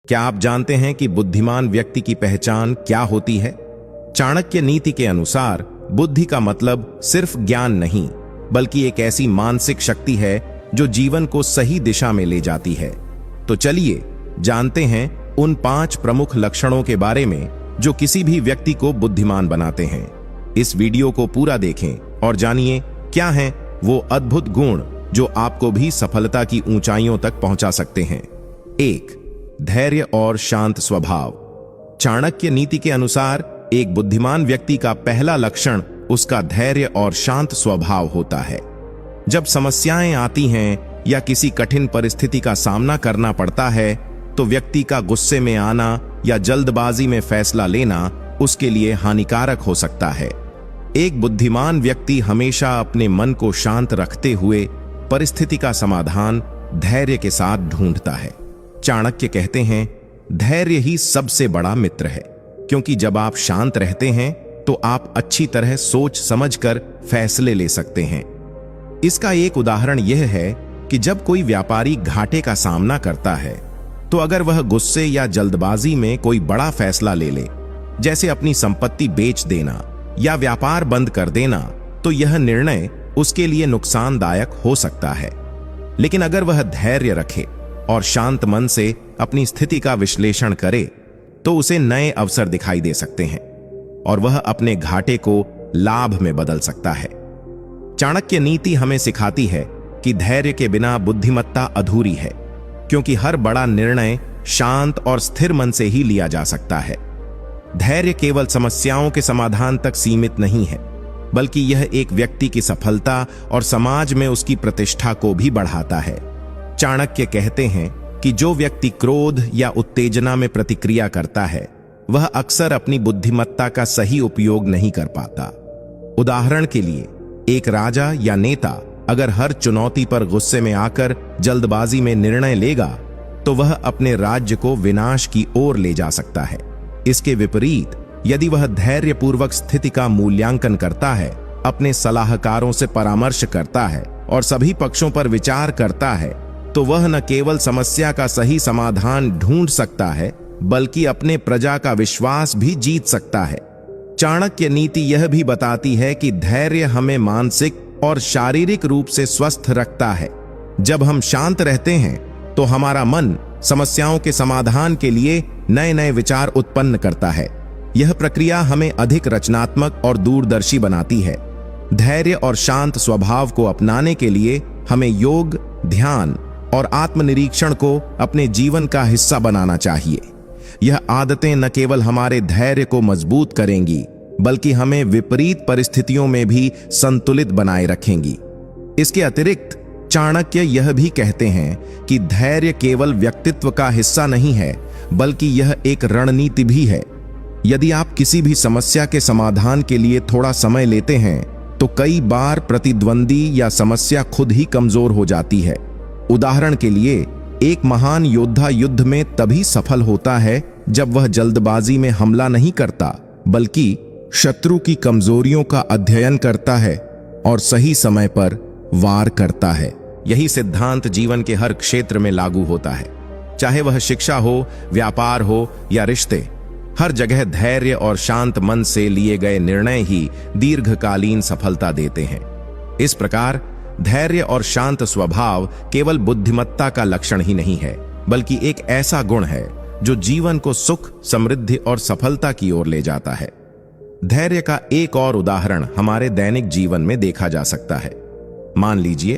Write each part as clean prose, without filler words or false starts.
क्या आप जानते हैं कि बुद्धिमान व्यक्ति की पहचान क्या होती है? चाणक्य नीति के अनुसार बुद्धि का मतलब सिर्फ ज्ञान नहीं, बल्कि एक ऐसी मानसिक शक्ति है जो जीवन को सही दिशा में ले जाती है। तो चलिए जानते हैं उन 5 प्रमुख लक्षणों के बारे में जो किसी भी व्यक्ति को बुद्धिमान बनाते हैं। इस वीडियो को पूरा देखें और जानिए क्या हैं वो अद्भुत गुण जो आपको भी सफलता की ऊंचाइयों तक पहुंचा सकते हैं। 1. धैर्य और शांत स्वभाव। चाणक्य नीति के अनुसार एक बुद्धिमान व्यक्ति का पहला लक्षण उसका धैर्य और शांत स्वभाव होता है। जब समस्याएं आती हैं या किसी कठिन परिस्थिति का सामना करना पड़ता है तो व्यक्ति का गुस्से में आना या जल्दबाजी में फैसला लेना उसके लिए हानिकारक हो सकता है। एक बुद्धिमान व्यक्ति हमेशा अपने मन को शांत रखते हुए परिस्थिति का समाधान धैर्य के साथ ढूंढता है। चाणक्य कहते हैं, धैर्य ही सबसे बड़ा मित्र है, क्योंकि जब आप शांत रहते हैं तो आप अच्छी तरह सोच समझकर फैसले ले सकते हैं। इसका एक उदाहरण यह है कि जब कोई व्यापारी घाटे का सामना करता है तो अगर वह गुस्से या जल्दबाजी में कोई बड़ा फैसला ले ले, जैसे अपनी संपत्ति बेच देना या व्यापार बंद कर देना, तो यह निर्णय उसके लिए नुकसानदायक हो सकता है। लेकिन अगर वह धैर्य रखे और शांत मन से अपनी स्थिति का विश्लेषण करे तो उसे नए अवसर दिखाई दे सकते हैं और वह अपने घाटे को लाभ में बदल सकता है। चाणक्य नीति हमें सिखाती है कि धैर्य के बिना बुद्धिमत्ता अधूरी है, क्योंकि हर बड़ा निर्णय शांत और स्थिर मन से ही लिया जा सकता है। धैर्य केवल समस्याओं के समाधान तक सीमित नहीं है, बल्कि यह एक व्यक्ति की सफलता और समाज में उसकी प्रतिष्ठा को भी बढ़ाता है। चाणक्य कहते हैं कि जो व्यक्ति क्रोध या उत्तेजना में प्रतिक्रिया करता है वह अक्सर अपनी बुद्धिमत्ता का सही उपयोग नहीं कर पाता। उदाहरण के लिए, एक राजा या नेता अगर हर चुनौती पर गुस्से में आकर जल्दबाजी में निर्णय लेगा तो वह अपने राज्य को विनाश की ओर ले जा सकता है। इसके विपरीत यदि वह धैर्यपूर्वक स्थिति का मूल्यांकन करता है, अपने सलाहकारों से परामर्श करता है और सभी पक्षों पर विचार करता है, तो वह न केवल समस्या का सही समाधान ढूंढ सकता है, बल्कि अपने प्रजा का विश्वास भी जीत सकता है। चाणक्य नीति यह भी बताती है कि धैर्य हमें मानसिक और शारीरिक रूप से स्वस्थ रखता है। जब हम शांत रहते हैं तो हमारा मन समस्याओं के समाधान के लिए नए नए विचार उत्पन्न करता है। यह प्रक्रिया हमें अधिक रचनात्मक और दूरदर्शी बनाती है। धैर्य और शांत स्वभाव को अपनाने के लिए हमें योग, ध्यान और आत्मनिरीक्षण को अपने जीवन का हिस्सा बनाना चाहिए। यह आदतें न केवल हमारे धैर्य को मजबूत करेंगी, बल्कि हमें विपरीत परिस्थितियों में भी संतुलित बनाए रखेंगी। इसके अतिरिक्त चाणक्य यह भी कहते हैं कि धैर्य केवल व्यक्तित्व का हिस्सा नहीं है, बल्कि यह एक रणनीति भी है। यदि आप किसी भी समस्या के समाधान के लिए थोड़ा समय लेते हैं तो कई बार प्रतिद्वंदी या समस्या खुद ही कमजोर हो जाती है। उदाहरण के लिए, एक महान योद्धा युद्ध में तभी सफल होता है जब वह जल्दबाजी में हमला नहीं करता, बल्कि शत्रु की कमजोरियों का अध्ययन करता है और सही समय पर वार करता है। यही सिद्धांत जीवन के हर क्षेत्र में लागू होता है, चाहे वह शिक्षा हो, व्यापार हो या रिश्ते। हर जगह धैर्य और शांत मन से लिए गए निर्णय ही दीर्घकालीन सफलता देते हैं। इस प्रकार धैर्य और शांत स्वभाव केवल बुद्धिमत्ता का लक्षण ही नहीं है, बल्कि एक ऐसा गुण है जो जीवन को सुख, समृद्धि और सफलता की ओर ले जाता है। धैर्य का एक और उदाहरण हमारे दैनिक जीवन में देखा जा सकता है। मान लीजिए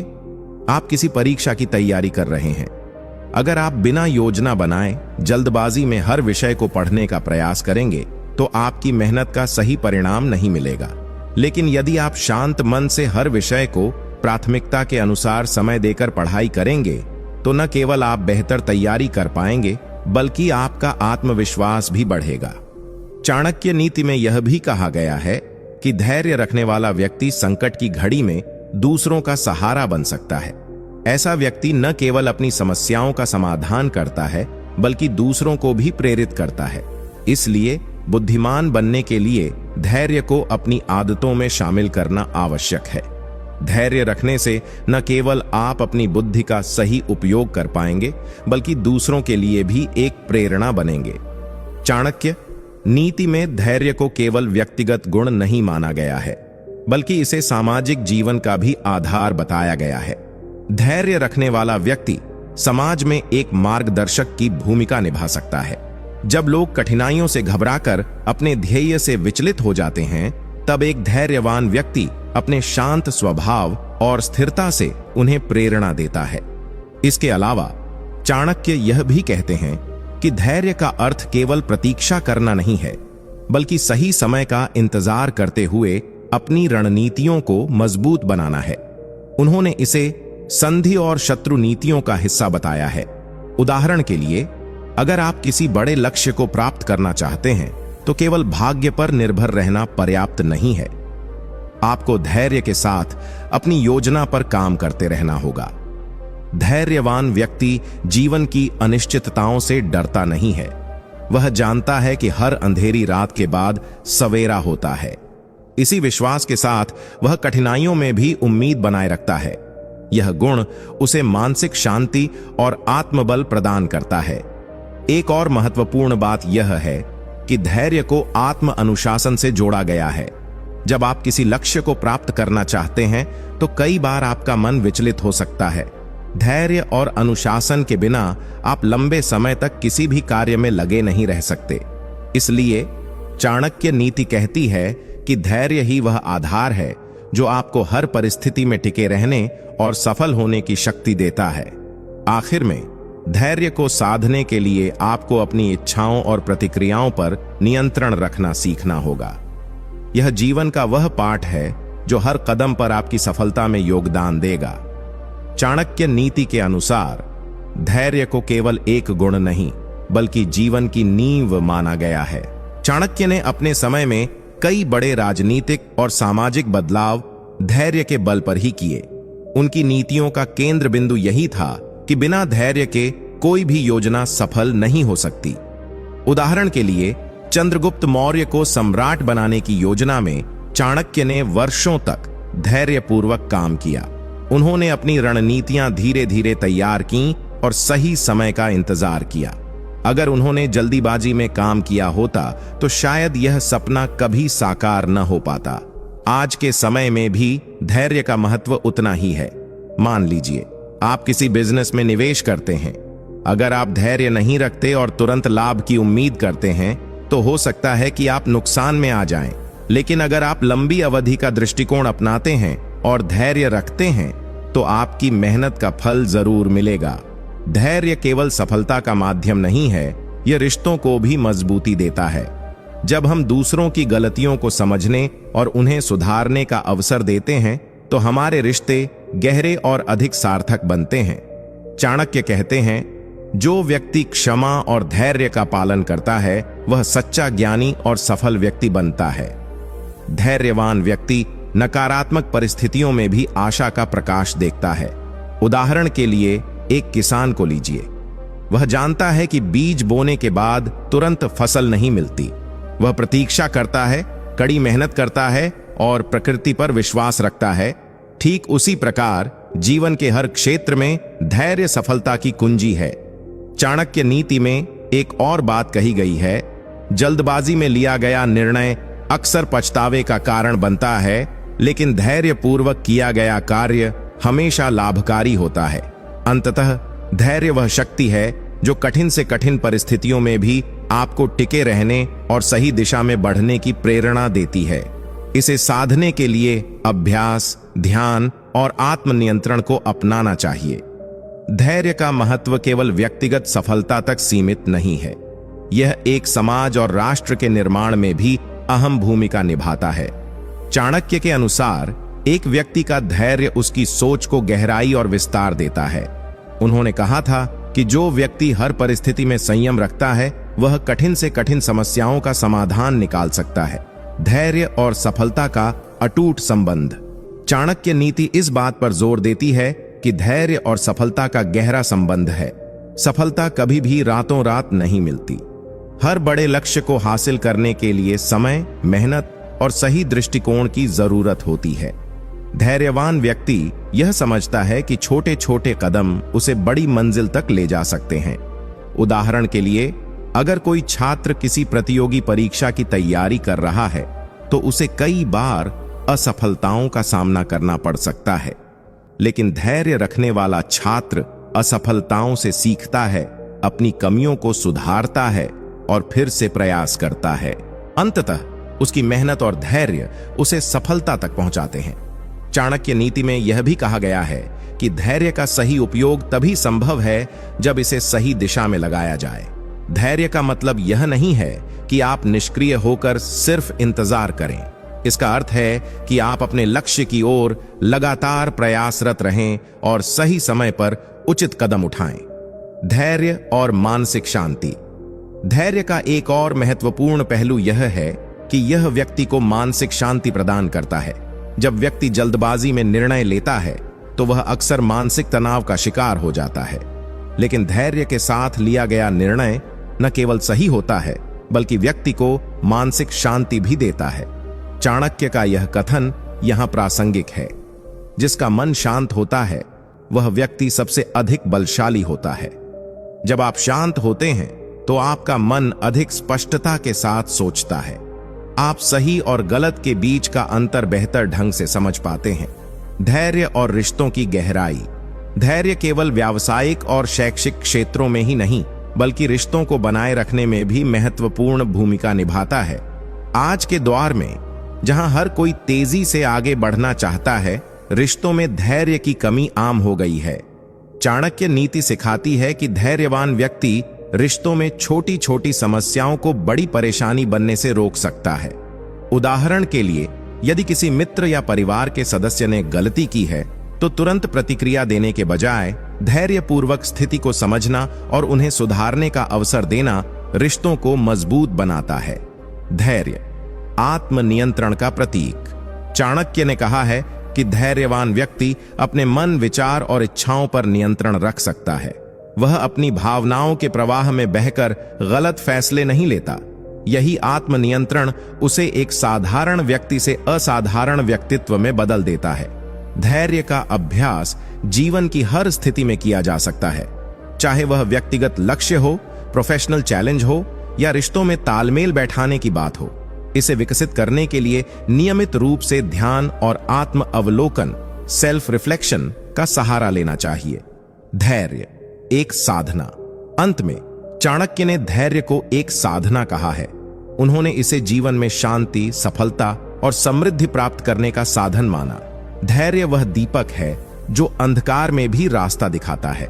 आप किसी परीक्षा की तैयारी कर रहे हैं। अगर आप बिना योजना बनाए जल्दबाजी में हर विषय को पढ़ने का प्रयास करेंगे तो आपकी मेहनत का सही परिणाम नहीं मिलेगा। लेकिन यदि आप शांत मन से हर विषय को प्राथमिकता के अनुसार समय देकर पढ़ाई करेंगे तो न केवल आप बेहतर तैयारी कर पाएंगे, बल्कि आपका आत्मविश्वास भी बढ़ेगा। चाणक्य नीति में यह भी कहा गया है कि धैर्य रखने वाला व्यक्ति संकट की घड़ी में दूसरों का सहारा बन सकता है। ऐसा व्यक्ति न केवल अपनी समस्याओं का समाधान करता है, बल्कि दूसरों को भी प्रेरित करता है। इसलिए बुद्धिमान बनने के लिए धैर्य को अपनी आदतों में शामिल करना आवश्यक है। धैर्य रखने से न केवल आप अपनी बुद्धि का सही उपयोग कर पाएंगे, बल्कि दूसरों के लिए भी एक प्रेरणा बनेंगे। चाणक्य नीति में धैर्य को केवल व्यक्तिगत गुण नहीं माना गया है, बल्कि इसे सामाजिक जीवन का भी आधार बताया गया है। धैर्य रखने वाला व्यक्ति समाज में एक मार्गदर्शक की भूमिका निभा सकता है। जब लोग कठिनाइयों से घबराकर अपने ध्येय से विचलित हो जाते हैं, तब एक धैर्यवान व्यक्ति अपने शांत स्वभाव और स्थिरता से उन्हें प्रेरणा देता है। इसके अलावा चाणक्य यह भी कहते हैं कि धैर्य का अर्थ केवल प्रतीक्षा करना नहीं है, बल्कि सही समय का इंतजार करते हुए अपनी रणनीतियों को मजबूत बनाना है। उन्होंने इसे संधि और शत्रु नीतियों का हिस्सा बताया है। उदाहरण के लिए, अगर आप किसी बड़े लक्ष्य को प्राप्त करना चाहते हैं, तो केवल भाग्य पर निर्भर रहना पर्याप्त नहीं है। आपको धैर्य के साथ अपनी योजना पर काम करते रहना होगा। धैर्यवान व्यक्ति जीवन की अनिश्चितताओं से डरता नहीं है। वह जानता है कि हर अंधेरी रात के बाद सवेरा होता है। इसी विश्वास के साथ वह कठिनाइयों में भी उम्मीद बनाए रखता है। यह गुण उसे मानसिक शांति और आत्मबल प्रदान करता है। एक और महत्वपूर्ण बात यह है कि धैर्य को आत्म अनुशासन से जोड़ा गया है। जब आप किसी लक्ष्य को प्राप्त करना चाहते हैं, तो कई बार आपका मन विचलित हो सकता है। धैर्य और अनुशासन के बिना आप लंबे समय तक किसी भी कार्य में लगे नहीं रह सकते। इसलिए चाणक्य नीति कहती है कि धैर्य ही वह आधार है जो आपको हर परिस्थिति में टिके रहने और सफल होने की शक्ति देता है। आखिर में, धैर्य को साधने के लिए आपको अपनी इच्छाओं और प्रतिक्रियाओं पर नियंत्रण रखना सीखना होगा। यह जीवन का वह पाठ है जो हर कदम पर आपकी सफलता में योगदान देगा। चाणक्य नीति के अनुसार धैर्य को केवल एक गुण नहीं, बल्कि जीवन की नींव माना गया है। चाणक्य ने अपने समय में कई बड़े राजनीतिक और सामाजिक बदलाव धैर्य के बल पर ही किए। उनकी नीतियों का केंद्र बिंदु यही था कि बिना धैर्य के कोई भी योजना सफल नहीं हो सकती। उदाहरण के लिए, चंद्रगुप्त मौर्य को सम्राट बनाने की योजना में चाणक्य ने वर्षों तक धैर्यपूर्वक काम किया। उन्होंने अपनी रणनीतियां धीरे धीरे तैयार की और सही समय का इंतजार किया। अगर उन्होंने जल्दीबाजी में काम किया होता, तो शायद यह सपना कभी साकार न हो पाता। आज के समय में भी धैर्य का महत्व उतना ही है। मान लीजिए, आप किसी बिजनेस में निवेश करते हैं। अगर आप धैर्य नहीं रखते और तुरंत लाभ की उम्मीद करते हैं, तो हो सकता है कि आप नुकसान में आ जाएं। लेकिन अगर आप लंबी अवधि का दृष्टिकोण अपनाते हैं और धैर्य रखते हैं, तो आपकी मेहनत का फल जरूर मिलेगा। धैर्य केवल सफलता का माध्यम नहीं है, यह रिश्तों को भी मजबूती देता है। जब हम दूसरों की गलतियों को समझने और उन्हें सुधारने का अवसर देते हैं, तो हमारे रिश्ते गहरे और अधिक सार्थक बनते हैं। चाणक्य कहते हैं, जो व्यक्ति क्षमा और धैर्य का पालन करता है, वह सच्चा ज्ञानी और सफल व्यक्ति बनता है। धैर्यवान व्यक्ति नकारात्मक परिस्थितियों में भी आशा का प्रकाश देखता है। उदाहरण के लिए, एक किसान को लीजिए। वह जानता है कि बीज बोने के बाद तुरंत फसल नहीं मिलती। वह प्रतीक्षा करता है, कड़ी मेहनत करता है और प्रकृति पर विश्वास रखता है। ठीक उसी प्रकार जीवन के हर क्षेत्र में धैर्य सफलता की कुंजी है। चाणक्य नीति में एक और बात कही गई है, जल्दबाजी में लिया गया निर्णय अक्सर पछतावे का कारण बनता है, लेकिन धैर्यपूर्वक किया गया कार्य हमेशा लाभकारी होता है। अंततः धैर्य वह शक्ति है जो कठिन से कठिन परिस्थितियों में भी आपको टिके रहने और सही दिशा में बढ़ने की प्रेरणा देती है। इसे साधने के लिए अभ्यास, ध्यान और आत्मनियंत्रण को अपनाना चाहिए। धैर्य का महत्व केवल व्यक्तिगत सफलता तक सीमित नहीं है, यह एक समाज और राष्ट्र के निर्माण में भी अहम भूमिका निभाता है। चाणक्य के अनुसार एक व्यक्ति का धैर्य उसकी सोच को गहराई और विस्तार देता है। उन्होंने कहा था कि जो व्यक्ति हर परिस्थिति में संयम रखता है, वह कठिन से कठिन समस्याओं का समाधान निकाल सकता है। धैर्य और सफलता का अटूट संबंध। चाणक्य नीति इस बात पर जोर देती है कि धैर्य और सफलता का गहरा संबंध है। सफलता कभी भी रातों रात नहीं मिलती। हर बड़े लक्ष्य को हासिल करने के लिए समय, मेहनत और सही दृष्टिकोण की जरूरत होती है। धैर्यवान व्यक्ति यह समझता है कि छोटे छोटे कदम उसे बड़ी मंजिल तक ले जा सकते हैं। उदाहरण के लिए, अगर कोई छात्र किसी प्रतियोगी परीक्षा की तैयारी कर रहा है तो उसे कई बार असफलताओं का सामना करना पड़ सकता है, लेकिन धैर्य रखने वाला छात्र असफलताओं से सीखता है, अपनी कमियों को सुधारता है और फिर से प्रयास करता है। अंततः उसकी मेहनत और धैर्य उसे सफलता तक पहुंचाते हैं। चाणक्य नीति में यह भी कहा गया है कि धैर्य का सही उपयोग तभी संभव है जब इसे सही दिशा में लगाया जाए। धैर्य का मतलब यह नहीं है कि आप निष्क्रिय होकर सिर्फ इंतजार करें। इसका अर्थ है कि आप अपने लक्ष्य की ओर लगातार प्रयासरत रहें और सही समय पर उचित कदम उठाएं। धैर्य और मानसिक शांति। धैर्य का एक और महत्वपूर्ण पहलू यह है कि यह व्यक्ति को मानसिक शांति प्रदान करता है। जब व्यक्ति जल्दबाजी में निर्णय लेता है तो वह अक्सर मानसिक तनाव का शिकार हो जाता है, लेकिन धैर्य के साथ लिया गया निर्णय न केवल सही होता है बल्कि व्यक्ति को मानसिक शांति भी देता है। चाणक्य का यह कथन यहां प्रासंगिक है, जिसका मन शांत होता है वह व्यक्ति सबसे अधिक बलशाली होता है। जब आप शांत होते हैं तो आपका मन अधिक स्पष्टता के साथ सोचता है। आप सही और गलत के बीच का अंतर बेहतर ढंग से समझ पाते हैं। धैर्य और रिश्तों की गहराई। धैर्य केवल व्यावसायिक और शैक्षिक क्षेत्रों में ही नहीं बल्कि रिश्तों को बनाए रखने में भी महत्वपूर्ण भूमिका निभाता है। आज के दौर में जहां हर कोई तेजी से आगे बढ़ना चाहता है, रिश्तों में धैर्य की कमी आम हो गई है। चाणक्य नीति सिखाती है कि धैर्यवान व्यक्ति रिश्तों में छोटी छोटी समस्याओं को बड़ी परेशानी बनने से रोक सकता है। उदाहरण के लिए, यदि किसी मित्र या परिवार के सदस्य ने गलती की है तो तुरंत प्रतिक्रिया देने के बजाय धैर्यपूर्वक स्थिति को समझना और उन्हें सुधारने का अवसर देना रिश्तों को मजबूत बनाता है। धैर्य आत्मनियंत्रण का प्रतीक। चाणक्य ने कहा है कि धैर्यवान व्यक्ति अपने मन, विचार और इच्छाओं पर नियंत्रण रख सकता है। वह अपनी भावनाओं के प्रवाह में बहकर गलत फैसले नहीं लेता। यही आत्मनियंत्रण उसे एक साधारण व्यक्ति से असाधारण व्यक्तित्व में बदल देता है। धैर्य का अभ्यास जीवन की हर स्थिति में किया जा सकता है, चाहे वह व्यक्तिगत लक्ष्य हो, प्रोफेशनल चैलेंज हो या रिश्तों में तालमेल बैठाने की बात हो। इसे विकसित करने के लिए नियमित रूप से ध्यान और आत्म अवलोकन, सेल्फ रिफ्लेक्शन का सहारा लेना चाहिए। धैर्य एक साधना। अंत में चाणक्य ने धैर्य को एक साधना कहा है। उन्होंने इसे जीवन में शांति, सफलता और समृद्धि प्राप्त करने का साधन माना। धैर्य वह दीपक है जो अंधकार में भी रास्ता दिखाता है।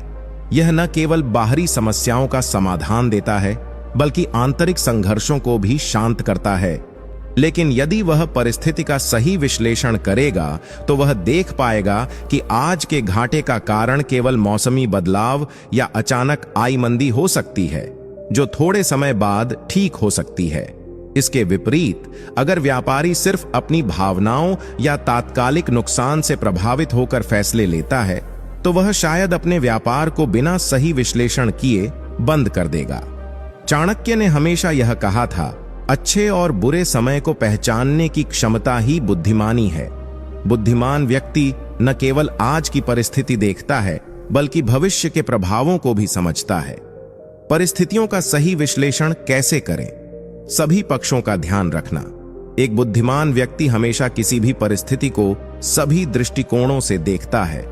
यह न केवल बाहरी समस्याओं का समाधान देता है बल्कि आंतरिक संघर्षों को भी शांत करता है। लेकिन यदि वह परिस्थिति का सही विश्लेषण करेगा तो वह देख पाएगा कि आज के घाटे का कारण केवल मौसमी बदलाव या अचानक आई मंदी हो सकती है, जो थोड़े समय बाद ठीक हो सकती है। इसके विपरीत, अगर व्यापारी सिर्फ अपनी भावनाओं या तात्कालिक नुकसान से प्रभावित होकर फैसले लेता है तो वह शायद अपने व्यापार को बिना सही विश्लेषण किए बंद कर देगा। चाणक्य ने हमेशा यह कहा था, अच्छे और बुरे समय को पहचानने की क्षमता ही बुद्धिमानी है। बुद्धिमान व्यक्ति न केवल आज की परिस्थिति देखता है बल्कि भविष्य के प्रभावों को भी समझता है। परिस्थितियों का सही विश्लेषण कैसे करें? सभी पक्षों का ध्यान रखना। एक बुद्धिमान व्यक्ति हमेशा किसी भी परिस्थिति को सभी दृष्टिकोणों से देखता है।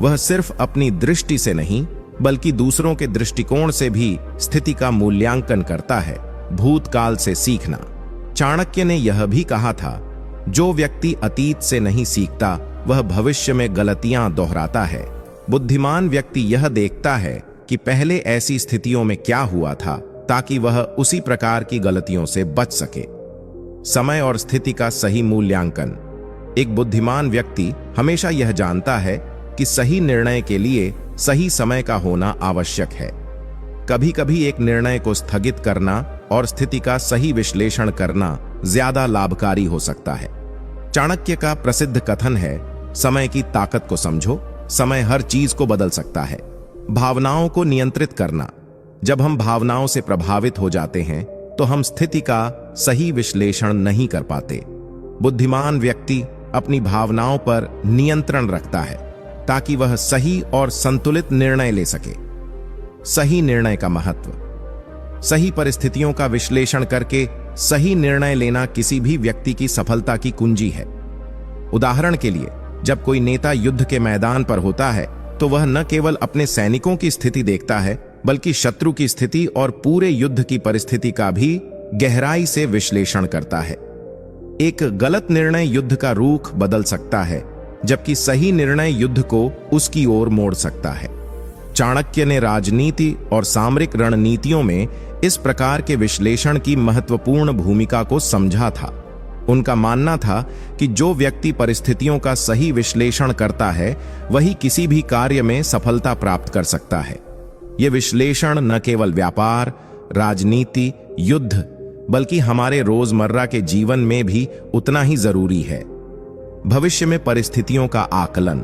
वह सिर्फ अपनी दृष्टि से नहीं बल्कि दूसरों के दृष्टिकोण से भी स्थिति का मूल्यांकन करता है। भूतकाल से सीखना। चाणक्य ने यह भी कहा था, जो व्यक्ति अतीत से नहीं सीखता वह भविष्य में गलतियां दोहराता है। बुद्धिमान व्यक्ति यह देखता है कि पहले ऐसी स्थितियों में क्या हुआ था ताकि वह उसी प्रकार की गलतियों से बच सके। समय और स्थिति का सही मूल्यांकन। एक बुद्धिमान व्यक्ति हमेशा यह जानता है कि सही निर्णय के लिए सही समय का होना आवश्यक है। कभी कभी एक निर्णय को स्थगित करना और स्थिति का सही विश्लेषण करना ज्यादा लाभकारी हो सकता है। चाणक्य का प्रसिद्ध कथन है, समय की ताकत को समझो, समय हर चीज को बदल सकता है। भावनाओं को नियंत्रित करना। जब हम भावनाओं से प्रभावित हो जाते हैं तो हम स्थिति का सही विश्लेषण नहीं कर पाते। बुद्धिमान व्यक्ति अपनी भावनाओं पर नियंत्रण रखता है ताकि वह सही और संतुलित निर्णय ले सके। सही निर्णय का महत्व। सही परिस्थितियों का विश्लेषण करके सही निर्णय लेना किसी भी व्यक्ति की सफलता की कुंजी है। उदाहरण के लिए, जब कोई नेता युद्ध के मैदान पर होता है तो वह न केवल अपने सैनिकों की स्थिति देखता है बल्कि शत्रु की स्थिति और पूरे युद्ध की परिस्थिति का भी गहराई से विश्लेषण करता है। एक गलत निर्णय युद्ध का रुख बदल सकता है, जबकि सही निर्णय युद्ध को उसकी ओर मोड़ सकता है। चाणक्य ने राजनीति और सामरिक रणनीतियों में इस प्रकार के विश्लेषण की महत्वपूर्ण भूमिका को समझा था। उनका मानना था कि जो व्यक्ति परिस्थितियों का सही विश्लेषण करता है वही किसी भी कार्य में सफलता प्राप्त कर सकता है। यह विश्लेषण न केवल व्यापार, राजनीति, युद्ध बल्कि हमारे रोजमर्रा के जीवन में भी उतना ही जरूरी है। भविष्य में परिस्थितियों का आकलन।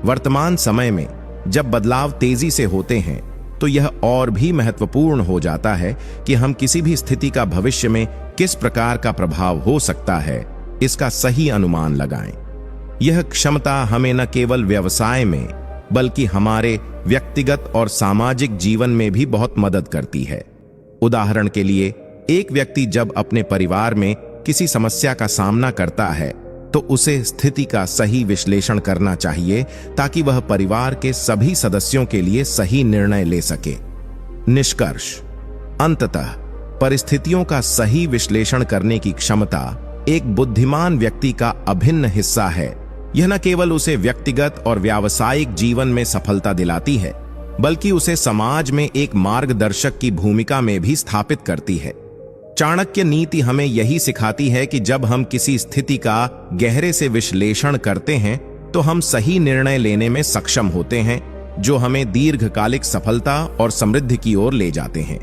वर्तमान समय में जब बदलाव तेजी से होते हैं तो यह और भी महत्वपूर्ण हो जाता है कि हम किसी भी स्थिति का भविष्य में किस प्रकार का प्रभाव हो सकता है इसका सही अनुमान लगाएं। यह क्षमता हमें न केवल व्यवसाय में बल्कि हमारे व्यक्तिगत और सामाजिक जीवन में भी बहुत मदद करती है। उदाहरण के लिए, एक व्यक्ति जब अपने परिवार में किसी समस्या का सामना करता है तो उसे स्थिति का सही विश्लेषण करना चाहिए ताकि वह परिवार के सभी सदस्यों के लिए सही निर्णय ले सके। निष्कर्ष। अंततः परिस्थितियों का सही विश्लेषण करने की क्षमता एक बुद्धिमान व्यक्ति का अभिन्न हिस्सा है। यह न केवल उसे व्यक्तिगत और व्यावसायिक जीवन में सफलता दिलाती है बल्कि उसे समाज में एक मार्गदर्शक की भूमिका में भी स्थापित करती है। चाणक्य नीति हमें यही सिखाती है कि जब हम किसी स्थिति का गहरे से विश्लेषण करते हैं तो हम सही निर्णय लेने में सक्षम होते हैं, जो हमें दीर्घकालिक सफलता और समृद्धि की ओर ले जाते हैं।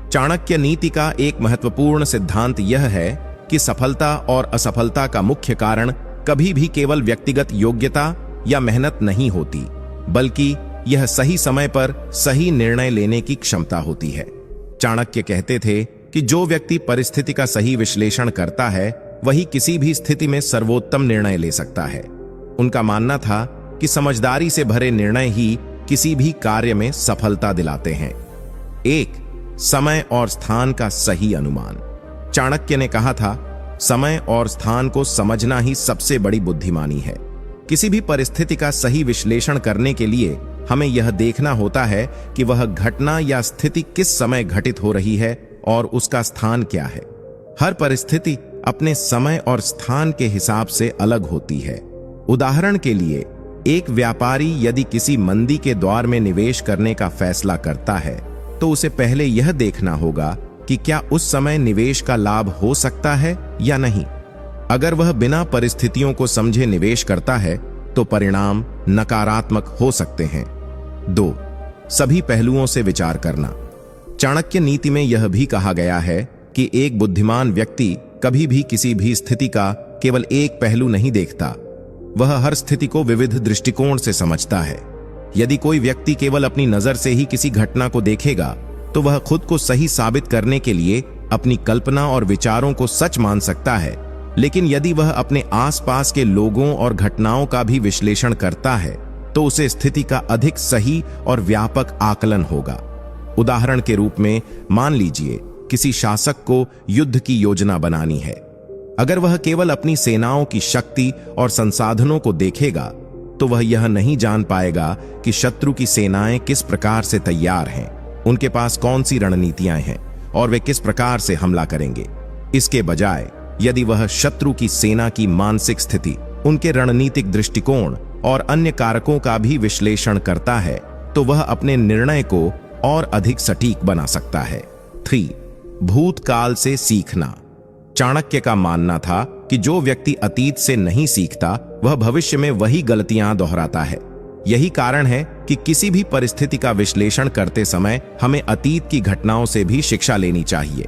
चाणक्य नीति का एक महत्वपूर्ण सिद्धांत यह है कि सफलता और असफलता का मुख्य कारण कभी भी केवल व्यक्तिगत योग्यता या मेहनत नहीं होती, बल्कि यह सही समय पर सही निर्णय लेने की क्षमता होती है। चाणक्य कहते थे कि जो व्यक्ति परिस्थिति का सही विश्लेषण करता है वही किसी भी स्थिति में सर्वोत्तम निर्णय ले सकता है। उनका मानना था कि समझदारी से भरे निर्णय ही किसी भी कार्य में सफलता दिलाते हैं। 1. समय और स्थान का सही अनुमान। चाणक्य ने कहा था, समय और स्थान को समझना ही सबसे बड़ी बुद्धिमानी है। किसी भी परिस्थिति का सही विश्लेषण करने के लिए हमें यह देखना होता है कि वह घटना या स्थिति किस समय घटित हो रही है और उसका स्थान क्या है। हर परिस्थिति अपने समय और स्थान के हिसाब से अलग होती है। उदाहरण के लिए, एक व्यापारी यदि किसी मंदी के द्वार में निवेश करने का फैसला करता है तो उसे पहले यह देखना होगा कि क्या उस समय निवेश का लाभ हो सकता है या नहीं। अगर वह बिना परिस्थितियों को समझे निवेश करता है तो परिणाम नकारात्मक हो सकते हैं। 2. सभी पहलुओं से विचार करना। चाणक्य नीति में यह भी कहा गया है कि एक बुद्धिमान व्यक्ति कभी भी किसी भी स्थिति का केवल एक पहलू नहीं देखता, वह हर स्थिति को विविध दृष्टिकोण से समझता है। यदि कोई व्यक्ति केवल अपनी नजर से ही किसी घटना को देखेगा तो वह खुद को सही साबित करने के लिए अपनी कल्पना और विचारों को सच मान सकता है, लेकिन यदि वह अपने आसपास के लोगों और घटनाओं का भी विश्लेषण करता है तो उसे स्थिति का अधिक सही और व्यापक आकलन होगा। उदाहरण के रूप में, मान लीजिए किसी शासक को युद्ध की योजना बनानी है। अगर वह केवल अपनी सेनाओं की शक्ति और संसाधनों को देखेगा तो वह यह नहीं जान पाएगा कि शत्रु की सेनाएं किस प्रकार से तैयार हैं, उनके पास कौन सी रणनीतियां हैं और वे किस प्रकार से हमला करेंगे। इसके बजाय यदि वह शत्रु की सेना की मानसिक स्थिति, उनके रणनीतिक दृष्टिकोण और अन्य कारकों का भी विश्लेषण करता है तो वह अपने निर्णय को और अधिक सटीक बना सकता है। 3. भूतकाल से सीखना। चाणक्य का मानना था कि जो व्यक्ति अतीत से नहीं सीखता वह भविष्य में वही गलतियां दोहराता है। यही कारण है कि किसी भी परिस्थिति का विश्लेषण करते समय हमें अतीत की घटनाओं से भी शिक्षा लेनी चाहिए।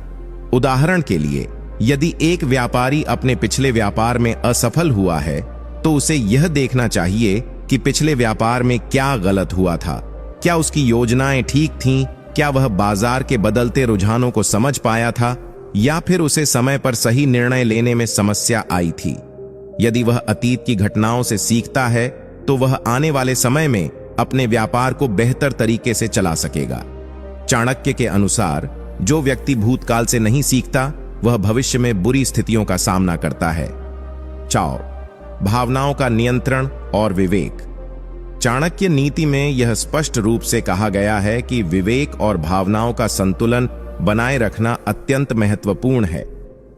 उदाहरण के लिए, यदि एक व्यापारी अपने पिछले व्यापार में असफल हुआ है तो उसे यह देखना चाहिए कि पिछले व्यापार में क्या गलत हुआ था। क्या उसकी योजनाएं ठीक थीं? क्या वह बाजार के बदलते रुझानों को समझ पाया था या फिर उसे समय पर सही निर्णय लेने में समस्या आई थी। यदि वह अतीत की घटनाओं से सीखता है तो वह आने वाले समय में अपने व्यापार को बेहतर तरीके से चला सकेगा। चाणक्य के अनुसार जो व्यक्ति भूतकाल से नहीं सीखता वह भविष्य में बुरी स्थितियों का सामना करता है। चाओ, भावनाओं का नियंत्रण और विवेक। चाणक्य नीति में यह स्पष्ट रूप से कहा गया है कि विवेक और भावनाओं का संतुलन बनाए रखना अत्यंत महत्वपूर्ण है।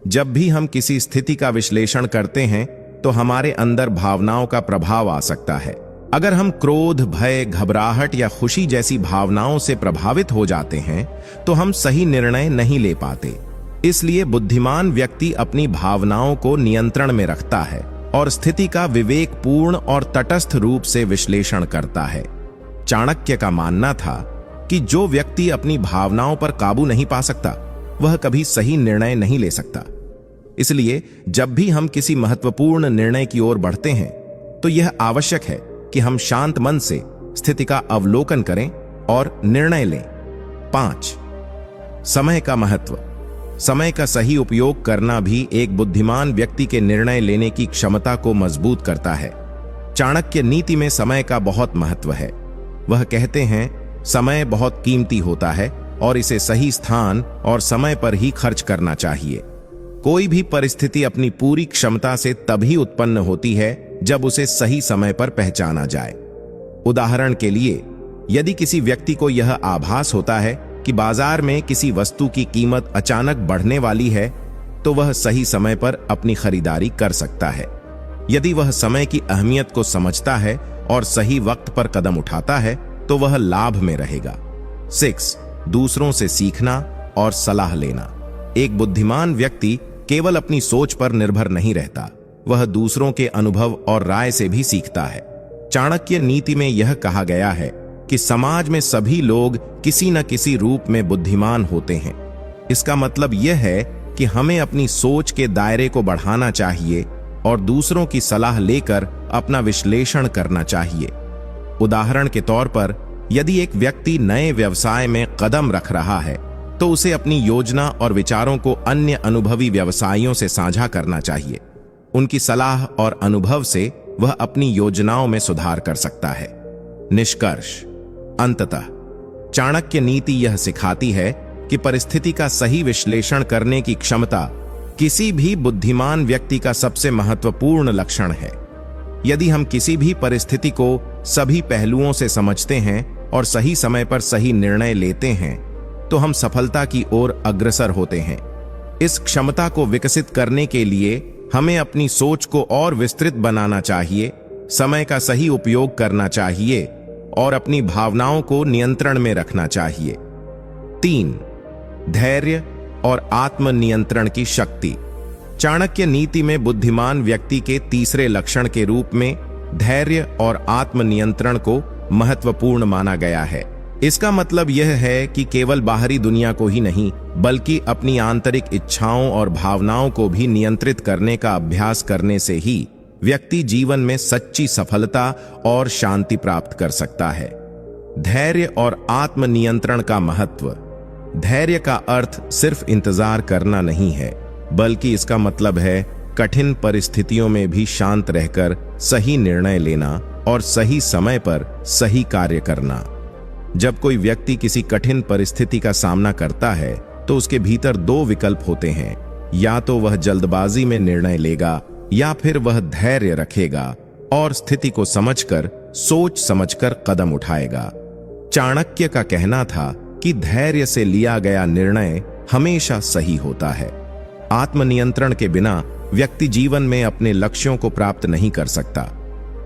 जब भी हम किसी स्थिति का विश्लेषण करते हैं तो हमारे अंदर भावनाओं का प्रभाव आ सकता है। अगर हम क्रोध, भय, घबराहट या खुशी जैसी भावनाओं से प्रभावित हो जाते हैं तो हम सही निर्णय नहीं ले पाते। इसलिए बुद्धिमान व्यक्ति अपनी भावनाओं को नियंत्रण में रखता है और स्थिति का विवेकपूर्ण और तटस्थ रूप से विश्लेषण करता है। चाणक्य का मानना था कि जो व्यक्ति अपनी भावनाओं पर काबू नहीं पा सकता वह कभी सही निर्णय नहीं ले सकता। इसलिए जब भी हम किसी महत्वपूर्ण निर्णय की ओर बढ़ते हैं तो यह आवश्यक है कि हम शांत मन से स्थिति का अवलोकन करें और निर्णय लें। 5. समय का महत्व। समय का सही उपयोग करना भी एक बुद्धिमान व्यक्ति के निर्णय लेने की क्षमता को मजबूत करता है। चाणक्य नीति में समय का बहुत महत्व है। वह कहते हैं, समय बहुत कीमती होता है और इसे सही स्थान और समय पर ही खर्च करना चाहिए। कोई भी परिस्थिति अपनी पूरी क्षमता से तभी उत्पन्न होती है जब उसे सही समय पर पहचाना जाए। उदाहरण के लिए, यदि किसी व्यक्ति को यह आभास होता है कि बाजार में किसी वस्तु की कीमत अचानक बढ़ने वाली है तो वह सही समय पर अपनी खरीदारी कर सकता है। यदि वह समय की अहमियत को समझता है और सही वक्त पर कदम उठाता है तो वह लाभ में रहेगा। 6. दूसरों से सीखना और सलाह लेना। एक बुद्धिमान व्यक्ति केवल अपनी सोच पर निर्भर नहीं रहता, वह दूसरों के अनुभव और राय से भी सीखता है। चाणक्य नीति में यह कहा गया है कि समाज में सभी लोग किसी न किसी रूप में बुद्धिमान होते हैं। इसका मतलब यह है कि हमें अपनी सोच के दायरे को बढ़ाना चाहिए और दूसरों की सलाह लेकर अपना विश्लेषण करना चाहिए। उदाहरण के तौर पर, यदि एक व्यक्ति नए व्यवसाय में कदम रख रहा है तो उसे अपनी योजना और विचारों को अन्य अनुभवी व्यवसायियों से साझा करना चाहिए। उनकी सलाह और अनुभव से वह अपनी योजनाओं में सुधार कर सकता है। निष्कर्ष। अंततः चाणक्य नीति यह सिखाती है कि परिस्थिति का सही विश्लेषण करने की क्षमता किसी भी बुद्धिमान व्यक्ति का सबसे महत्वपूर्ण लक्षण है। यदि हम किसी भी परिस्थिति को सभी पहलुओं से समझते हैं और सही समय पर सही निर्णय लेते हैं तो हम सफलता की ओर अग्रसर होते हैं। इस क्षमता को विकसित करने के लिए हमें अपनी सोच को और विस्तृत बनाना चाहिए, समय का सही उपयोग करना चाहिए और अपनी भावनाओं को नियंत्रण में रखना चाहिए। 3. धैर्य और आत्मनियंत्रण की शक्ति। चाणक्य नीति में बुद्धिमान व्यक्ति के तीसरे लक्षण के रूप में धैर्य और आत्मनियंत्रण को महत्वपूर्ण माना गया है। इसका मतलब यह है कि केवल बाहरी दुनिया को ही नहीं बल्कि अपनी आंतरिक इच्छाओं और भावनाओं को भी नियंत्रित करने का अभ्यास करने से ही व्यक्ति जीवन में सच्ची सफलता और शांति प्राप्त कर सकता है। धैर्य और आत्मनियंत्रण का महत्व। धैर्य का अर्थ सिर्फ इंतजार करना नहीं है, बल्कि इसका मतलब है कठिन परिस्थितियों में भी शांत रहकर सही निर्णय लेना और सही समय पर सही कार्य करना। जब कोई व्यक्ति किसी कठिन परिस्थिति का सामना करता है तो उसके भीतर 2 विकल्प होते हैं, या तो वह जल्दबाजी में निर्णय लेगा या फिर वह धैर्य रखेगा और स्थिति को समझकर सोच समझकर कदम उठाएगा। चाणक्य का कहना था कि धैर्य से लिया गया निर्णय हमेशा सही होता है। आत्मनियंत्रण के बिना व्यक्ति जीवन में अपने लक्ष्यों को प्राप्त नहीं कर सकता।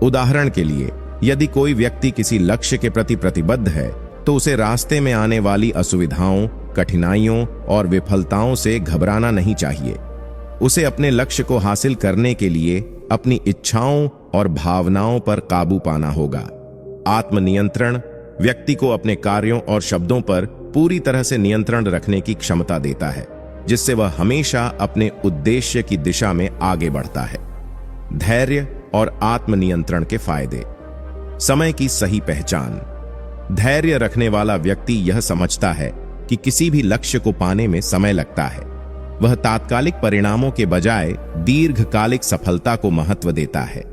उदाहरण के लिए, यदि कोई व्यक्ति किसी लक्ष्य के प्रति प्रतिबद्ध है तो उसे रास्ते में आने वाली असुविधाओं, कठिनाइयों और विफलताओं से घबराना नहीं चाहिए। उसे अपने लक्ष्य को हासिल करने के लिए अपनी इच्छाओं और भावनाओं पर काबू पाना होगा। आत्मनियंत्रण व्यक्ति को अपने कार्यों और शब्दों पर पूरी तरह से नियंत्रण रखने की क्षमता देता है, जिससे वह हमेशा अपने उद्देश्य की दिशा में आगे बढ़ता है। धैर्य और आत्मनियंत्रण के फायदे। समय की सही पहचान। धैर्य रखने वाला व्यक्ति यह समझता है कि किसी भी लक्ष्य को पाने में समय लगता है। वह तात्कालिक परिणामों के बजाय दीर्घकालिक सफलता को महत्व देता है।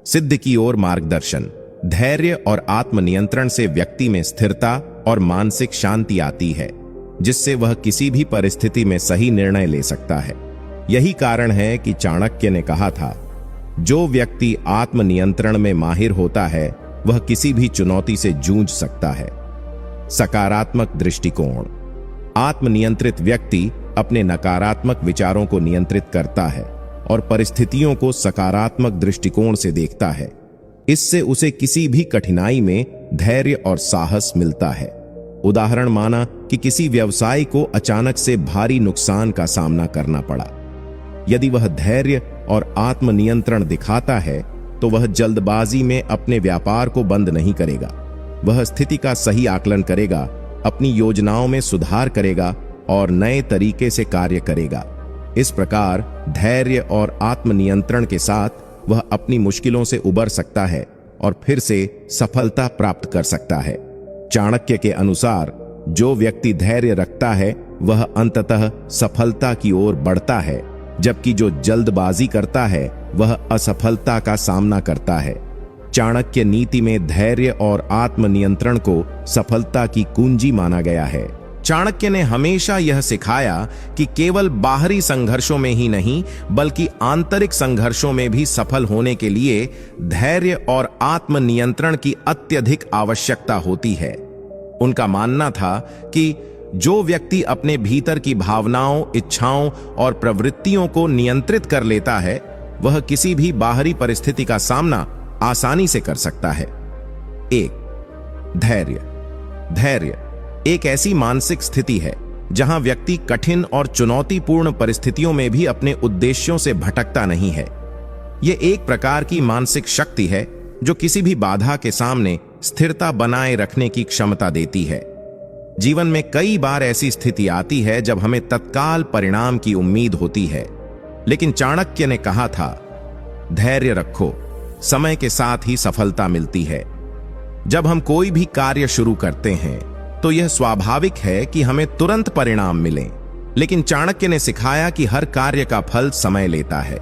सिद्ध की ओर मार्गदर्शन। धैर्य और आत्मनियंत्रण से व्यक्ति में स्थिरता और मानसिक शांति आती है, जिससे वह किसी भी परिस्थिति में सही निर्णय ले सकता है। यही कारण है कि चाणक्य ने कहा था, जो व्यक्ति आत्मनियंत्रण में माहिर होता है वह किसी भी चुनौती से जूझ सकता है। सकारात्मक दृष्टिकोण। आत्मनियंत्रित व्यक्ति अपने नकारात्मक विचारों को नियंत्रित करता है और परिस्थितियों को सकारात्मक दृष्टिकोण से देखता है। इससे उसे किसी भी कठिनाई में धैर्य और साहस मिलता है। उदाहरण माना कि किसी व्यवसायी को अचानक से भारी नुकसान का सामना करना पड़ा। यदि वह धैर्य और आत्मनियंत्रण दिखाता है तो वह जल्दबाजी में अपने व्यापार को बंद नहीं करेगा। वह स्थिति का सही आकलन करेगा, अपनी योजनाओं में सुधार करेगा और नए तरीके से कार्य करेगा। इस प्रकार धैर्य और आत्मनियंत्रण के साथ वह अपनी मुश्किलों से उबर सकता है और फिर से सफलता प्राप्त कर सकता है। चाणक्य के अनुसार जो व्यक्ति धैर्य रखता है वह अंततः सफलता की ओर बढ़ता है, जबकि जो जल्दबाजी करता है वह असफलता का सामना करता है। चाणक्य नीति में धैर्य और आत्मनियंत्रण को सफलता की कुंजी माना गया है। चाणक्य ने हमेशा यह सिखाया कि केवल बाहरी संघर्षों में ही नहीं बल्कि आंतरिक संघर्षों में भी सफल होने के लिए धैर्य और आत्मनियंत्रण की अत्यधिक आवश्यकता होती है। उनका मानना था कि जो व्यक्ति अपने भीतर की भावनाओं, इच्छाओं और प्रवृत्तियों को नियंत्रित कर लेता है वह किसी भी बाहरी परिस्थिति का सामना आसानी से कर सकता है। 1. धैर्य एक ऐसी मानसिक स्थिति है जहां व्यक्ति कठिन और चुनौतीपूर्ण परिस्थितियों में भी अपने उद्देश्यों से भटकता नहीं है। यह एक प्रकार की मानसिक शक्ति है जो किसी भी बाधा के सामने स्थिरता बनाए रखने की क्षमता देती है। जीवन में कई बार ऐसी स्थिति आती है जब हमें तत्काल परिणाम की उम्मीद होती है, लेकिन चाणक्य ने कहा था, धैर्य रखो, समय के साथ ही सफलता मिलती है। जब हम कोई भी कार्य शुरू करते हैं तो यह स्वाभाविक है कि हमें तुरंत परिणाम मिले, लेकिन चाणक्य ने सिखाया कि हर कार्य का फल समय लेता है।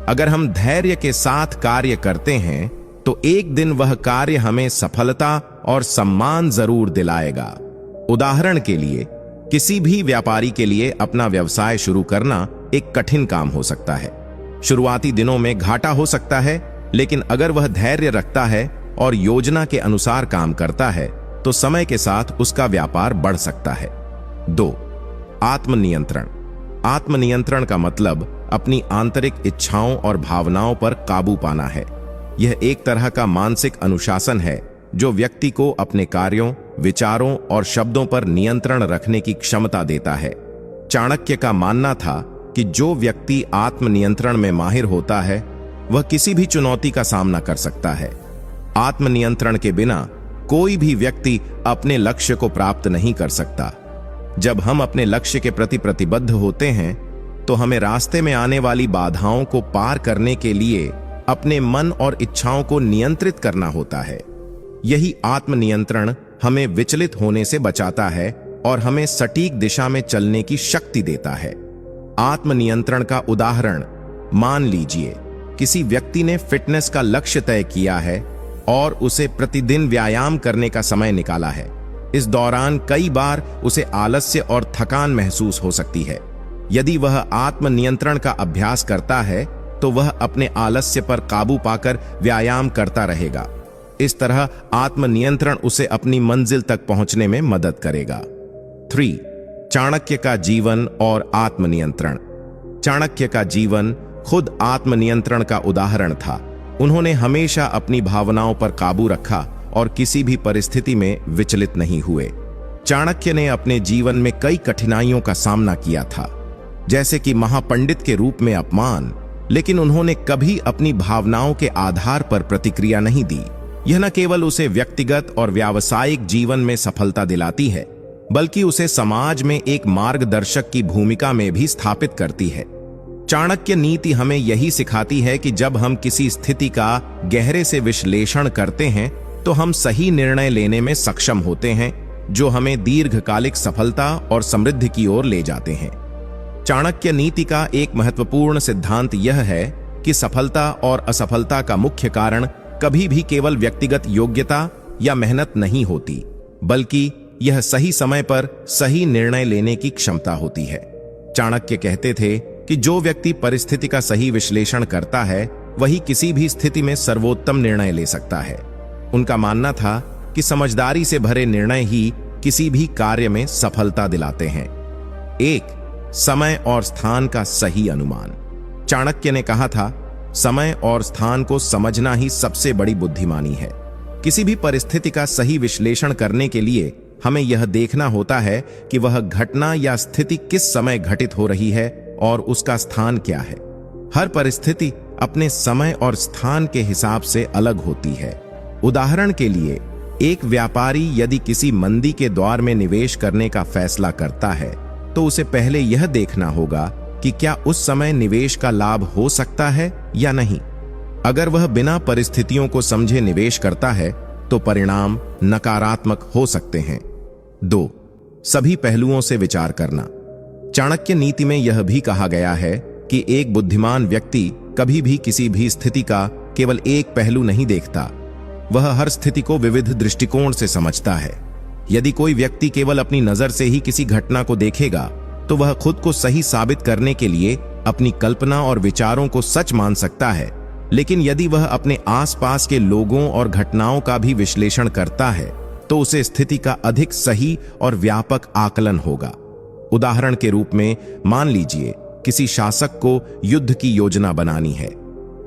अगर हम धैर्य के साथ कार्य करते हैं तो एक दिन वह कार्य हमें सफलता और सम्मान जरूर दिलाएगा। उदाहरण के लिए, किसी भी व्यापारी के लिए अपना व्यवसाय शुरू करना एक कठिन काम हो सकता है। शुरुआती दिनों में घाटा हो सकता है, लेकिन अगर वह धैर्य रखता है और योजना के अनुसार काम करता है तो समय के साथ उसका व्यापार बढ़ सकता है। 2. आत्मनियंत्रण का मतलब अपनी आंतरिक इच्छाओं और भावनाओं पर काबू पाना है। यह एक तरह का मानसिक अनुशासन है जो व्यक्ति को अपने कार्यों, विचारों और शब्दों पर नियंत्रण रखने की क्षमता देता है। चाणक्य का मानना था कि जो व्यक्ति आत्मनियंत्रण में माहिर होता है वह किसी भी चुनौती का सामना कर सकता है। आत्मनियंत्रण के बिना कोई भी व्यक्ति अपने लक्ष्य को प्राप्त नहीं कर सकता। जब हम अपने लक्ष्य के प्रति प्रतिबद्ध होते हैं तो हमें रास्ते में आने वाली बाधाओं को पार करने के लिए अपने मन और इच्छाओं को नियंत्रित करना होता है। यही आत्मनियंत्रण हमें विचलित होने से बचाता है और हमें सटीक दिशा में चलने की शक्ति देता है। आत्मनियंत्रण का उदाहरण, मान लीजिए किसी व्यक्ति ने फिटनेस का लक्ष्य तय किया है और उसे प्रतिदिन व्यायाम करने का समय निकाला है। इस दौरान कई बार उसे आलस्य और थकान महसूस हो सकती है। यदि वह आत्मनियंत्रण का अभ्यास करता है तो वह अपने आलस्य पर काबू पाकर व्यायाम करता रहेगा। इस तरह आत्मनियंत्रण उसे अपनी मंजिल तक पहुंचने में मदद करेगा। 3. चाणक्य का जीवन और आत्मनियंत्रण। चाणक्य का जीवन खुद आत्मनियंत्रण का उदाहरण था। उन्होंने हमेशा अपनी भावनाओं पर काबू रखा और किसी भी परिस्थिति में विचलित नहीं हुए। चाणक्य ने अपने जीवन में कई कठिनाइयों का सामना किया था, जैसे कि महापंडित के रूप में अपमान, लेकिन उन्होंने कभी अपनी भावनाओं के आधार पर प्रतिक्रिया नहीं दी। यह न केवल उसे व्यक्तिगत और व्यावसायिक जीवन में सफलता दिलाती है, बल्कि उसे समाज में एक मार्गदर्शक की भूमिका में भी स्थापित करती है। चाणक्य नीति हमें यही सिखाती है कि जब हम किसी स्थिति का गहरे से विश्लेषण करते हैं तो हम सही निर्णय लेने में सक्षम होते हैं, जो हमें दीर्घकालिक सफलता और समृद्धि की ओर ले जाते हैं। चाणक्य नीति का एक महत्वपूर्ण सिद्धांत यह है कि सफलता और असफलता का मुख्य कारण कभी भी केवल व्यक्तिगत योग्यता या मेहनत नहीं होती, बल्कि यह सही समय पर सही निर्णय लेने की क्षमता होती है। चाणक्य कहते थे कि जो व्यक्ति परिस्थिति का सही विश्लेषण करता है वही किसी भी स्थिति में सर्वोत्तम निर्णय ले सकता है। उनका मानना था कि समझदारी से भरे निर्णय ही किसी भी कार्य में सफलता दिलाते हैं। एक, समय और स्थान का सही अनुमान। चाणक्य ने कहा था, समय और स्थान को समझना ही सबसे बड़ी बुद्धिमानी है। किसी भी परिस्थिति का सही विश्लेषण करने के लिए हमें यह देखना होता है कि वह घटना या स्थिति किस समय घटित हो रही है और उसका स्थान क्या है। हर परिस्थिति अपने समय और स्थान के हिसाब से अलग होती है। उदाहरण के लिए, एक व्यापारी यदि किसी मंदी के द्वार में निवेश करने का फैसला करता है तो उसे पहले यह देखना होगा कि क्या उस समय निवेश का लाभ हो सकता है या नहीं। अगर वह बिना परिस्थितियों को समझे निवेश करता है तो परिणाम नकारात्मक हो सकते हैं। 2, सभी पहलुओं से विचार करना। चाणक्य नीति में यह भी कहा गया है कि एक बुद्धिमान व्यक्ति कभी भी किसी भी स्थिति का केवल एक पहलू नहीं देखता, वह हर स्थिति को विविध दृष्टिकोण से समझता है। यदि कोई व्यक्ति केवल अपनी नजर से ही किसी घटना को देखेगा तो वह खुद को सही साबित करने के लिए अपनी कल्पना और विचारों को सच मान सकता है, लेकिन यदि वह अपने आसपास के लोगों और घटनाओं का भी विश्लेषण करता है तो उसे स्थिति का अधिक सही और व्यापक आकलन होगा। उदाहरण के रूप में मान लीजिए किसी शासक को युद्ध की योजना बनानी है।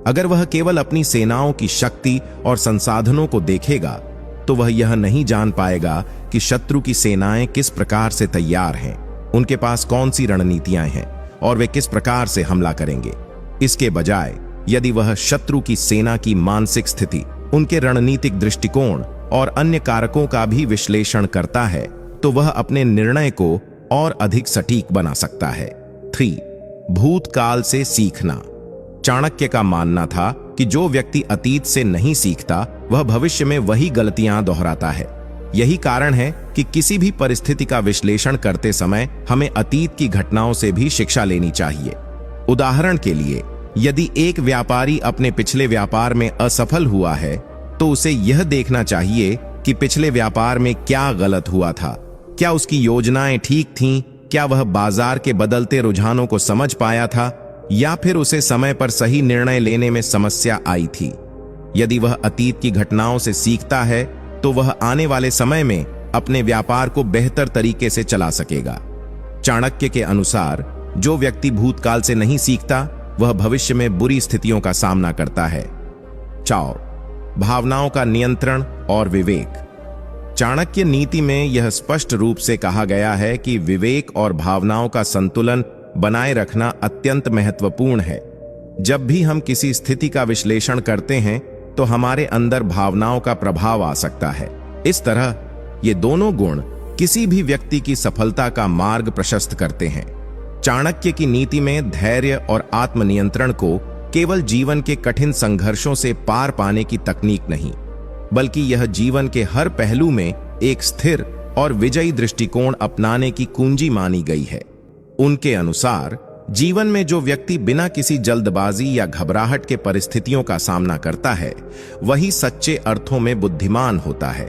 अगर वह केवल अपनी सेनाओं की शक्ति और संसाधनों को देखेगा तो वह यह नहीं जान पाएगा कि शत्रु की सेनाएं किस प्रकार से तैयार हैं, उनके पास कौन सी रणनीतियां हैं और वे किस प्रकार से हमला करेंगे। इसके बजाय यदि वह शत्रु की सेना की मानसिक स्थिति, उनके रणनीतिक दृष्टिकोण और अन्य कारकों का भी विश्लेषण करता है तो वह अपने निर्णय को और अधिक सटीक बना सकता है। 3, भूतकाल से सीखना। चाणक्य का मानना था कि जो व्यक्ति अतीत से नहीं सीखता वह भविष्य में वही गलतियां दोहराता है। यही कारण है कि किसी भी परिस्थिति का विश्लेषण करते समय हमें अतीत की घटनाओं से भी शिक्षा लेनी चाहिए। उदाहरण के लिए, यदि एक व्यापारी अपने पिछले व्यापार में असफल हुआ है तो उसे यह देखना चाहिए कि पिछले व्यापार में क्या गलत हुआ था। क्या उसकी योजनाएं ठीक थीं? क्या वह बाजार के बदलते रुझानों को समझ पाया था या फिर उसे समय पर सही निर्णय लेने में समस्या आई थी। यदि वह अतीत की घटनाओं से सीखता है तो वह आने वाले समय में अपने व्यापार को बेहतर तरीके से चला सकेगा। चाणक्य के अनुसार जो व्यक्ति भूतकाल से नहीं सीखता वह भविष्य में बुरी स्थितियों का सामना करता है। 4, भावनाओं का नियंत्रण और विवेक। चाणक्य नीति में यह स्पष्ट रूप से कहा गया है कि विवेक और भावनाओं का संतुलन बनाए रखना अत्यंत महत्वपूर्ण है। जब भी हम किसी स्थिति का विश्लेषण करते हैं तो हमारे अंदर भावनाओं का प्रभाव आ सकता है। इस तरह ये दोनों गुण किसी भी व्यक्ति की सफलता का मार्ग प्रशस्त करते हैं। चाणक्य की नीति में धैर्य और आत्मनियंत्रण को केवल जीवन के कठिन संघर्षों से पार पाने की तकनीक नहीं, बल्कि यह जीवन के हर पहलू में एक स्थिर और विजयी दृष्टिकोण अपनाने की कुंजी मानी गई है। उनके अनुसार जीवन में जो व्यक्ति बिना किसी जल्दबाजी या घबराहट के परिस्थितियों का सामना करता है वही सच्चे अर्थों में बुद्धिमान होता है।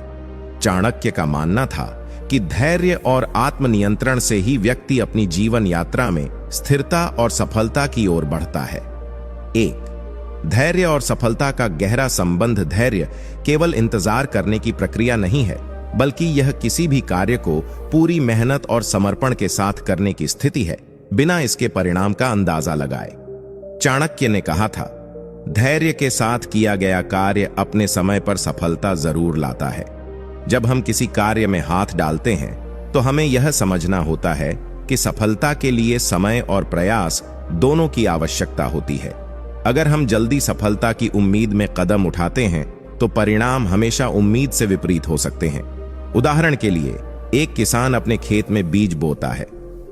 चाणक्य का मानना था कि धैर्य और आत्मनियंत्रण से ही व्यक्ति अपनी जीवन यात्रा में स्थिरता और सफलता की ओर बढ़ता है। 1, धैर्य और सफलता का गहरा संबंध। धैर्य केवल इंतजार करने की प्रक्रिया नहीं है, बल्कि यह किसी भी कार्य को पूरी मेहनत और समर्पण के साथ करने की स्थिति है, बिना इसके परिणाम का अंदाजा लगाए। चाणक्य ने कहा था, धैर्य के साथ किया गया कार्य अपने समय पर सफलता जरूर लाता है। जब हम किसी कार्य में हाथ डालते हैं तो हमें यह समझना होता है कि सफलता के लिए समय और प्रयास दोनों की आवश्यकता होती है। अगर हम जल्दी सफलता की उम्मीद में कदम उठाते हैं तो परिणाम हमेशा उम्मीद से विपरीत हो सकते हैं। उदाहरण के लिए, एक किसान अपने खेत में बीज बोता है।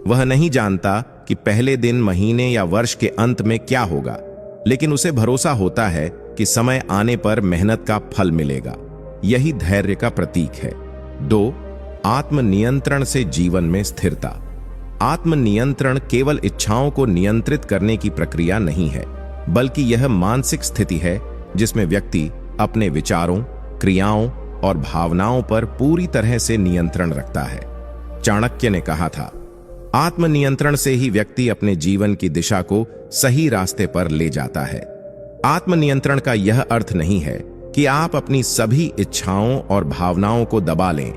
वह नहीं जानता कि पहले दिन, महीने या वर्ष के अंत में क्या होगा, लेकिन उसे भरोसा होता है कि समय आने पर मेहनत का फल मिलेगा। यही धैर्य का प्रतीक है। 2, आत्मनियंत्रण से जीवन में स्थिरता। आत्मनियंत्रण केवल इच्छाओं को नियंत्रित करने की प्रक्रिया नहीं है, बल्कि यह मानसिक स्थिति है जिसमें व्यक्ति अपने विचारों, क्रियाओं और भावनाओं पर पूरी तरह से नियंत्रण रखता है। चाणक्य ने कहा था, आत्मनियंत्रण से ही व्यक्ति अपने जीवन की दिशा को सही रास्ते पर ले जाता है। आत्मनियंत्रण का यह अर्थ नहीं है कि आप अपनी सभी इच्छाओं और भावनाओं को दबा लें,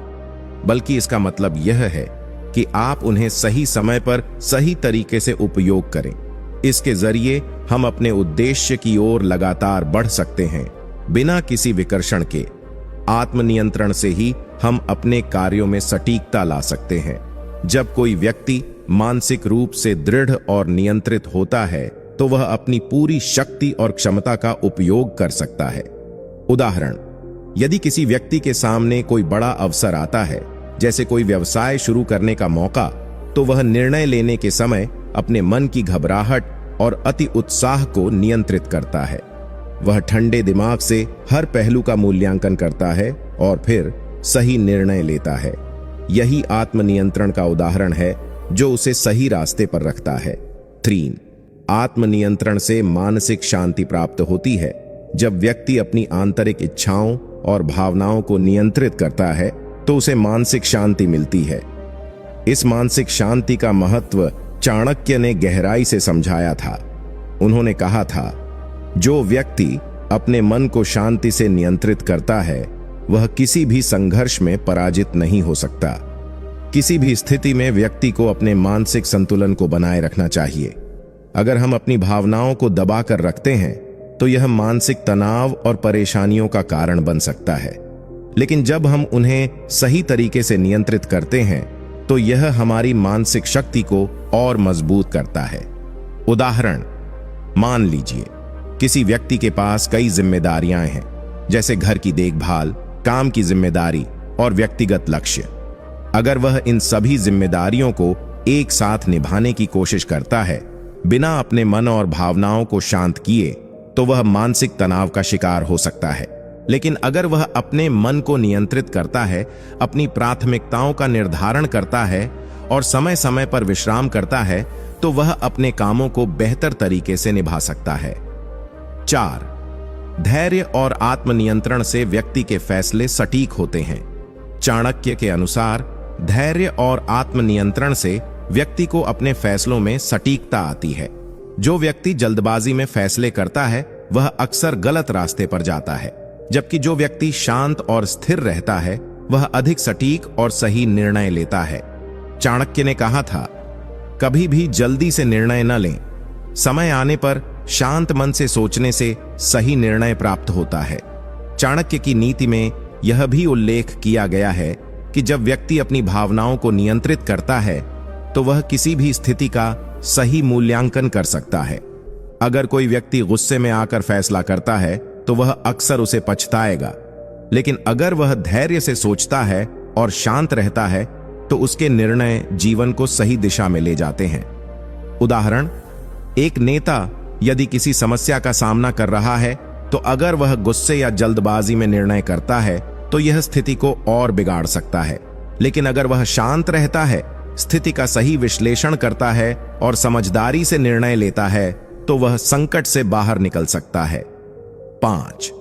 बल्कि इसका मतलब यह है कि आप उन्हें सही समय पर सही तरीके से उपयोग करें। इसके जरिए हम अपने उद्देश्य की ओर लगातार बढ़ सकते हैं, बिना किसी विकर्षण के। आत्मनियंत्रण से ही हम अपने कार्यों में सटीकता ला सकते हैं। जब कोई व्यक्ति मानसिक रूप से दृढ़ और नियंत्रित होता है, तो वह अपनी पूरी शक्ति और क्षमता का उपयोग कर सकता है। उदाहरण, यदि किसी व्यक्ति के सामने कोई बड़ा अवसर आता है, जैसे कोई व्यवसाय शुरू करने का मौका, तो वह निर्णय लेने के समय अपने मन की घबराहट और अति उत्साह को नियंत्रित करता है। वह ठंडे दिमाग से हर पहलू का मूल्यांकन करता है और फिर सही निर्णय लेता है। यही आत्मनियंत्रण का उदाहरण है जो उसे सही रास्ते पर रखता है। 3. आत्मनियंत्रण से मानसिक शांति प्राप्त होती है। जब व्यक्ति अपनी आंतरिक इच्छाओं और भावनाओं को नियंत्रित करता है, तो उसे मानसिक शांति मिलती है। इस मानसिक शांति का महत्व चाणक्य ने गहराई से समझाया था। उन्होंने कहा था, जो व्यक्ति अपने मन को शांति से नियंत्रित करता है, वह किसी भी संघर्ष में पराजित नहीं हो सकता। किसी भी स्थिति में व्यक्ति को अपने मानसिक संतुलन को बनाए रखना चाहिए। अगर हम अपनी भावनाओं को दबा कर रखते हैं, तो यह मानसिक तनाव और परेशानियों का कारण बन सकता है। लेकिन जब हम उन्हें सही तरीके से नियंत्रित करते हैं, तो यह हमारी मानसिक शक्ति को और मजबूत करता है। उदाहरण, मान लीजिए किसी व्यक्ति के पास कई जिम्मेदारियां हैं, जैसे घर की देखभाल, काम की जिम्मेदारी और व्यक्तिगत लक्ष्य। अगर वह इन सभी जिम्मेदारियों को एक साथ निभाने की कोशिश करता है, बिना अपने मन और भावनाओं को शांत किए, तो वह मानसिक तनाव का शिकार हो सकता है। लेकिन अगर वह अपने मन को नियंत्रित करता है, अपनी प्राथमिकताओं का निर्धारण करता है और समय समय पर विश्राम करता है, तो वह अपने कामों को बेहतर तरीके से निभा सकता है। 4. धैर्य और आत्मनियंत्रण से व्यक्ति के फैसले सटीक होते हैं। चाणक्य के अनुसार धैर्य और आत्मनियंत्रण से व्यक्ति को अपने फैसलों में सटीकता आती है। जो व्यक्ति जल्दबाजी में फैसले करता है, वह अक्सर गलत रास्ते पर जाता है, जबकि जो व्यक्ति शांत और स्थिर रहता है, वह अधिक सटीक और सही निर्णय लेता है। चाणक्य ने कहा था, कभी भी जल्दी से निर्णय न लें। समय आने पर शांत मन से सोचने से सही निर्णय प्राप्त होता है। चाणक्य की नीति में यह भी उल्लेख किया गया है कि जब व्यक्ति अपनी भावनाओं को नियंत्रित करता है, तो वह किसी भी स्थिति का सही मूल्यांकन कर सकता है। अगर कोई व्यक्ति गुस्से में आकर फैसला करता है, तो वह अक्सर उसे पछताएगा। लेकिन अगर वह धैर्य से सोचता है और शांत रहता है, तो उसके निर्णय जीवन को सही दिशा में ले जाते हैं। उदाहरण, एक नेता यदि किसी समस्या का सामना कर रहा है, तो अगर वह गुस्से या जल्दबाजी में निर्णय करता है, तो यह स्थिति को और बिगाड़ सकता है। लेकिन अगर वह शांत रहता है, स्थिति का सही विश्लेषण करता है और समझदारी से निर्णय लेता है, तो वह संकट से बाहर निकल सकता है। 5.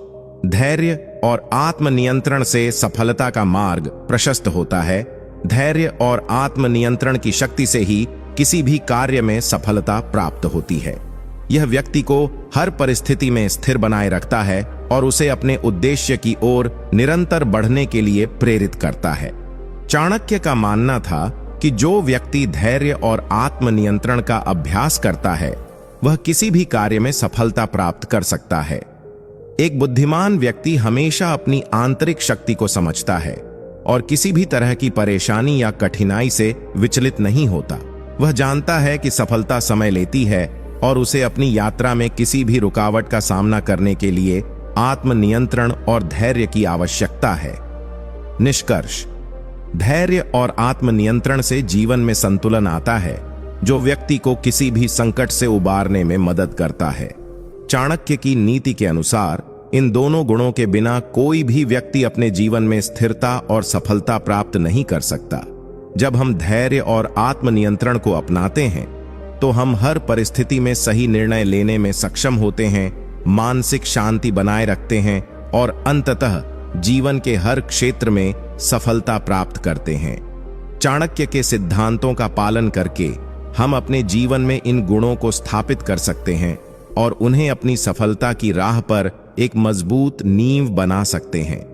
धैर्य और आत्मनियंत्रण से सफलता का मार्ग प्रशस्त होता है। धैर्य और आत्मनियंत्रण की शक्ति से ही किसी भी कार्य में सफलता प्राप्त होती है। यह व्यक्ति को हर परिस्थिति में स्थिर बनाए रखता है और उसे अपने उद्देश्य की ओर निरंतर बढ़ने के लिए प्रेरित करता है। चाणक्य का मानना था कि जो व्यक्ति धैर्य और आत्मनियंत्रण का अभ्यास करता है, वह किसी भी कार्य में सफलता प्राप्त कर सकता है। एक बुद्धिमान व्यक्ति हमेशा अपनी आंतरिक शक्ति को समझता है और किसी भी तरह की परेशानी या कठिनाई से विचलित नहीं होता। वह जानता है कि सफलता समय लेती है और उसे अपनी यात्रा में किसी भी रुकावट का सामना करने के लिए आत्मनियंत्रण और धैर्य की आवश्यकता है। निष्कर्ष, धैर्य और आत्मनियंत्रण से जीवन में संतुलन आता है, जो व्यक्ति को किसी भी संकट से उबारने में मदद करता है। चाणक्य की नीति के अनुसार इन दोनों गुणों के बिना कोई भी व्यक्ति अपने जीवन में स्थिरता और सफलता प्राप्त नहीं कर सकता। जब हम धैर्य और आत्मनियंत्रण को अपनाते हैं तो हम हर परिस्थिति में सही निर्णय लेने में सक्षम होते हैं, मानसिक शांति बनाए रखते हैं और अंततः जीवन के हर क्षेत्र में सफलता प्राप्त करते हैं। चाणक्य के सिद्धांतों का पालन करके हम अपने जीवन में इन गुणों को स्थापित कर सकते हैं और उन्हें अपनी सफलता की राह पर एक मजबूत नींव बना सकते हैं।